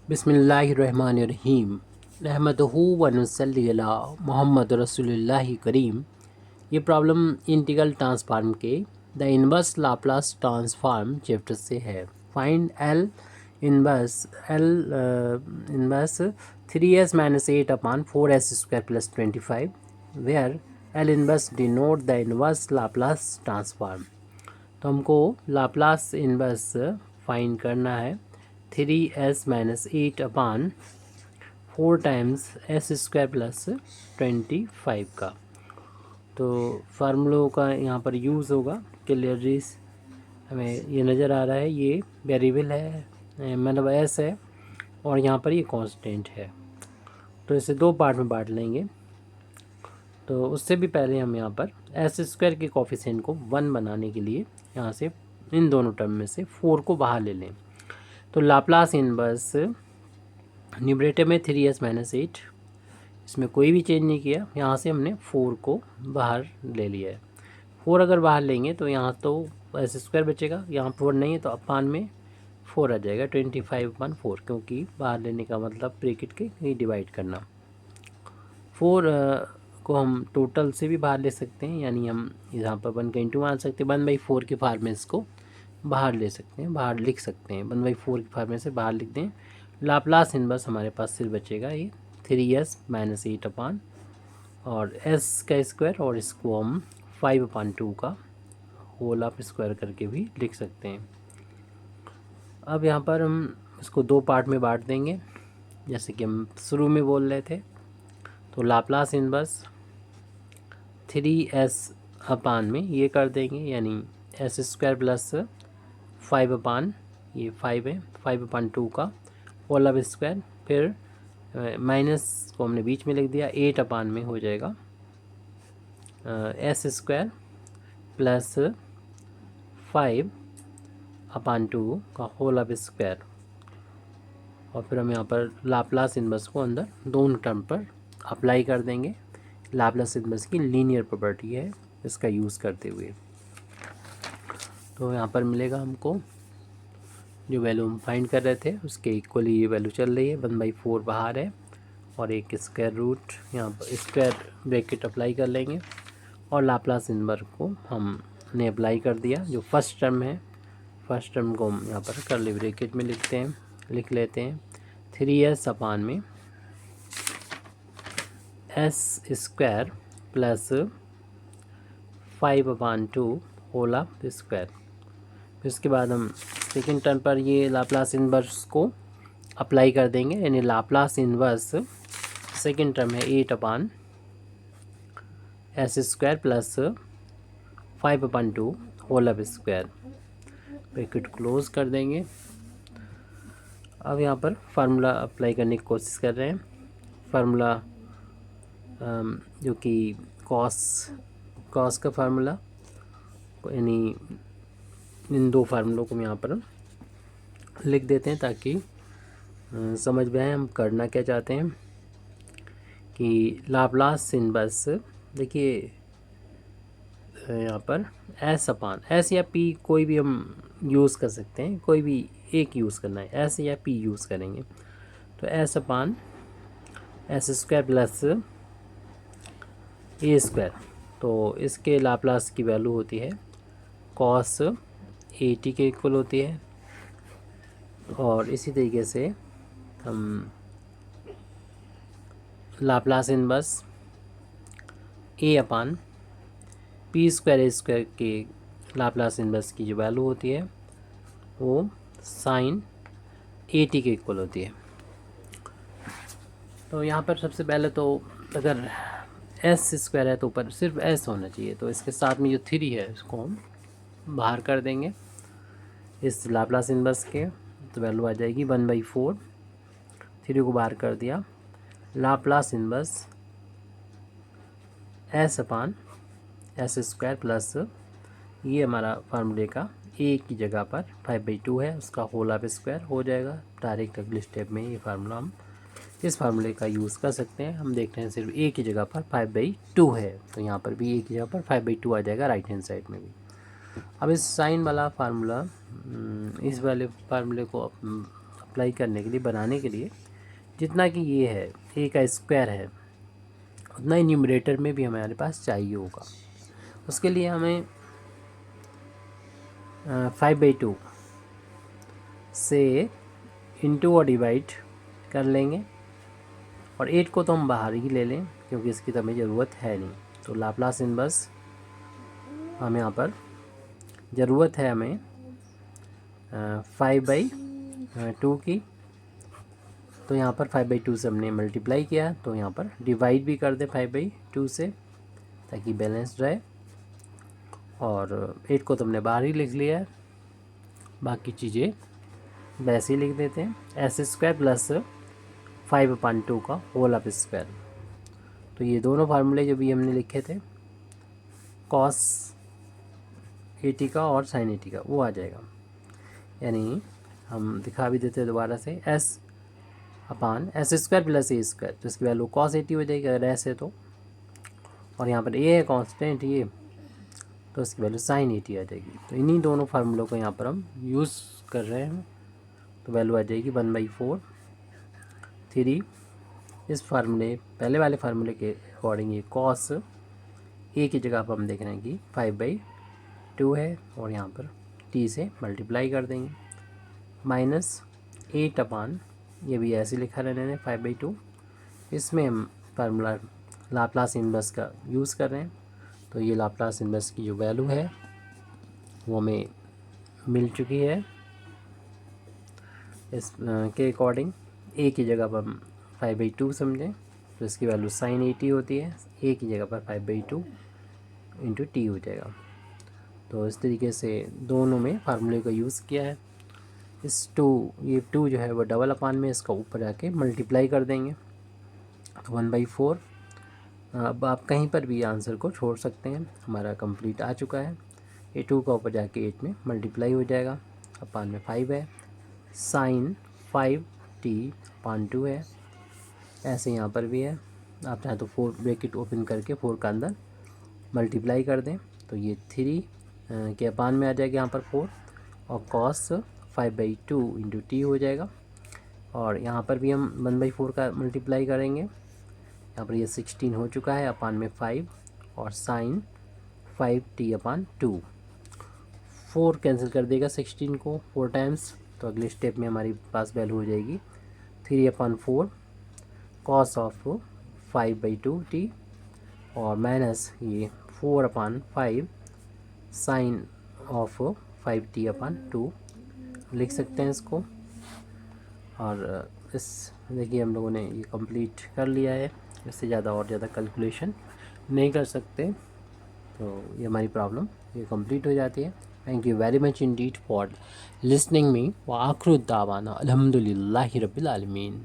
बिस्मिल्लाहिर्रहमानिर्रहीम रहमतहू व नसल्ली अला मोहम्मद रसूलुल्लाह करीम। ये प्रॉब्लम इंटीग्रल ट्रांसफार्म के the inverse Laplace transform chapter से है। Find inverse 3s minus 8 upon 4s square plus 25 where L inverse denote the inverse Laplace transform. तो हमको लाप्लास इनवर्स फाइंड करना है 3s minus 8 upon 4 times S square plus 25 का। तो फार्मूलों का यहाँ पर यूज़ होगा। क्लियरली हमें ये नज़र आ रहा है, ये वेरिएबल है, मतलब एस है, और यहाँ पर ये कांस्टेंट है। तो इसे दो पार्ट में बांट लेंगे। तो उससे भी पहले हम यहाँ पर एस स्क्वायर के कोफिशिएंट को 1 बनाने के लिए यहाँ से इन दोनों टर्म में से 4 को बाहर ले लें। तो लाप्लास इनवर्स न्यूमरेटर में 3s माइनस 8, इसमें कोई भी चेंज नहीं किया। यहाँ से हमने 4 को बाहर ले लिया है। 4 अगर बाहर लेंगे तो यहाँ तो एस स्क्वायर बचेगा, यहाँ 4 नहीं है तो अपान में 4 आ जाएगा, 25/4, क्योंकि बाहर लेने का मतलब ब्रैकेट के डिवाइड करना। 4 को हम टोटल से भी बाहर ले सकते हैं, यानी हम यहाँ पर 1 का इंटू मान सकते हैं। 1/4 के फार्म में इसको बाहर ले सकते हैं, बाहर लिख सकते हैं। 1/4 के फार्म में से बाहर लिख दें। लाप्लास इनवर्स हमारे पास सिर्फ बचेगा ये 3s माइनस 8 अपान और s का स्क्वायर, और इसको हम 5/2 का होल ऑफ स्क्वायर करके भी लिख सकते हैं। अब यहाँ पर हम इसको दो पार्ट में बांट देंगे, जैसे कि हम शुरू में बोल रहे थे। तो लाप्लास इनवर्स 3s अपान में ये कर देंगे, यानी एस स्क्वायर प्लस 5 अपान, ये 5 है, 5/2 का होल ऑफ स्क्वायर, फिर माइनस को हमने बीच में लिख दिया, 8 अपान में हो जाएगा एस स्क्वायर प्लस 5/2 का होल ऑफ स्क्वायर। और फिर हम यहाँ पर लाप्लास इनवर्स को अंदर दोनों टर्म पर अप्लाई कर देंगे। लाप्लास इनवर्स की लीनियर प्रॉपर्टी है इसका यूज़ करते हुए। तो यहाँ पर मिलेगा हमको जो वैल्यू हम फाइंड कर रहे थे उसके इक्वली ये वैल्यू चल रही है। 1/4 बाहर है और एक स्क्वायर रूट, यहाँ पर स्क्वायर ब्रैकेट अप्लाई कर लेंगे और लाप्लास इनवर्स को हमने अप्लाई कर दिया। जो फर्स्ट टर्म है, फर्स्ट टर्म को हम यहाँ पर कर्ली ब्रैकेट में लिख लेते हैं 3s अपान में S square plus 5/2 whole of square. फिर इसके बाद हम सेकेंड टर्म पर ये लाप्लास इनवर्स को अप्लाई कर देंगे, यानी लाप्लास इनवर्स सेकेंड टर्म है 8 upon S square plus 5/2 whole of square. Bracket close कर देंगे। अब यहाँ पर फार्मूला अप्लाई करने की कोशिश कर रहे हैं। फार्मूला जो कि कॉस का फार्मूला, यानी इन दो फार्मूलों को हम यहाँ पर लिख देते हैं ताकि समझ में आए हम करना क्या चाहते हैं। कि लाप्लास इनवर्स, देखिए यहाँ पर एस अपान एस या पी कोई भी हम यूज़ कर सकते हैं, कोई भी एक यूज़ करना है, एस या पी यूज़ करेंगे। तो S upon S square plus A square, तो इसके लाप्लास की वैल्यू होती है कॉस 80 के इक्वल होती है। और इसी तरीके से हम लाप्लास इनवर्स ए अपान पी स्क्वायर ए स्क्वायर के लाप्लास इनवर्स की जो वैल्यू होती है वो साइन 80 के इक्वल होती है। तो यहाँ पर सबसे पहले तो अगर एस स्क्वायर है तो ऊपर सिर्फ एस होना चाहिए, तो इसके साथ में जो 3 है इसको हम बाहर कर देंगे इस लाप्लास इनवर्स के। तो वैल्यू आ जाएगी 1/4, 3 को बाहर कर दिया। Laplace inverse S upon S square plus ये हमारा फार्मूले का ए की जगह पर 5/2 है, उसका होल ऑफ स्क्वायर हो जाएगा। डायरेक्ट अगले स्टेप में ये फार्मूला हम इस फार्मूले का यूज़ कर सकते हैं। हम देख रहे हैं सिर्फ ए की जगह पर 5/2 है, तो यहाँ पर भी ए की जगह पर 5/2 आ जाएगा राइट हैंड साइड में भी। अब इस साइन वाला फार्मूला, इस वाले फार्मूले को मल्टीप्लाई करने के लिए, बनाने के लिए जितना कि ये है ए का स्क्वायर है उतना ही न्यूमरेटर में भी हमारे पास चाहिए होगा। उसके लिए हमें 5/2 से इंटू और डिवाइड कर लेंगे, और 8 को तो हम बाहर ही ले लें क्योंकि इसकी तो हमें ज़रूरत है नहीं। तो लाप्लास इनवर्स हम यहाँ पर ज़रूरत है हमें 5/2 की, तो यहाँ पर 5/2 से हमने मल्टीप्लाई किया, तो यहाँ पर डिवाइड भी कर दें 5/2 से ताकि बैलेंस रहे, और 8 को तो हमने बाहर ही लिख लिया है, बाकी चीज़ें वैसे ही लिख देते हैं। s² प्लस 5/2 का होल ऑफ स्क्वायर। तो ये दोनों फार्मूले जो भी हमने लिखे थे cos 80 का और sin 80 का वो आ जाएगा, यानी हम दिखा भी देते हैं दोबारा से s/s² प्लस a², तो इसकी वैल्यू cos 80 हो जाएगी अगर ऐसे तो, और यहाँ पर a है कांस्टेंट ये, तो इसकी वैल्यू sin 80 आ जाएगी। तो इन्हीं दोनों फार्मूलों को यहाँ पर हम यूज़ कर रहे हैं, तो वैल्यू आ जाएगी 1/4। 3 इस फार्मूले पहले वाले फार्मूले के अकॉर्डिंग ये cos a की जगह पर हम देख रहे हैं कि 5/2 है, और यहाँ पर t से मल्टीप्लाई कर देंगे, -8 ये भी ऐसे लिखा रहने दें 5/2। इसमें हम फार्मूला लाप्लास इनवर्स का यूज़ कर रहे हैं, तो ये लाप्लास इनवर्स की जो वैल्यू है वो हमें मिल चुकी है। इस के अकॉर्डिंग a की जगह पर हम 5/2 समझें, तो इसकी वैल्यू sin 80 होती है, a की जगह पर 5/2 इंटू t हो जाएगा। तो इस तरीके से दोनों में फार्मूले का यूज़ किया है। इस 2 जो है वो डबल अपान में इसका ऊपर जाके मल्टीप्लाई कर देंगे, तो 1/4। अब आप कहीं पर भी आंसर को छोड़ सकते हैं, हमारा कंप्लीट आ चुका है। ये 2 का ऊपर जाके 8 में मल्टीप्लाई हो जाएगा, अपान में 5 है, sin 5t/2 है, ऐसे यहाँ पर भी है। आप चाहें तो 4 ब्रैकेट ओपन करके 4 का अंदर मल्टीप्लाई कर दें, तो ये 3 के अपान में आ जाएगा यहाँ पर 4, और cos 5/2 इंटू टी हो जाएगा, और यहाँ पर भी हम 1/4 का मल्टीप्लाई करेंगे, यहाँ पर ये 16 हो चुका है, अपान में 5, और sin 5t/2। 4 कैंसिल कर देगा 16 को 4 टाइम्स, तो अगले स्टेप में हमारी पास वैल्यू हो जाएगी 3/4 cos ऑफ 5/2t, और माइनस ये 4/5 sin ऑफ 5t/2 लिख सकते हैं इसको। और इस देखिए हम लोगों ने ये कंप्लीट कर लिया है, इससे ज़्यादा और ज़्यादा कैलकुलेशन नहीं कर सकते, तो ये हमारी प्रॉब्लम ये कंप्लीट हो जाती है। Thank you very much Indeed for listening me, व आखिर दावाना अल्हम्दुलिल्लाहि रब्बिल आलमीन।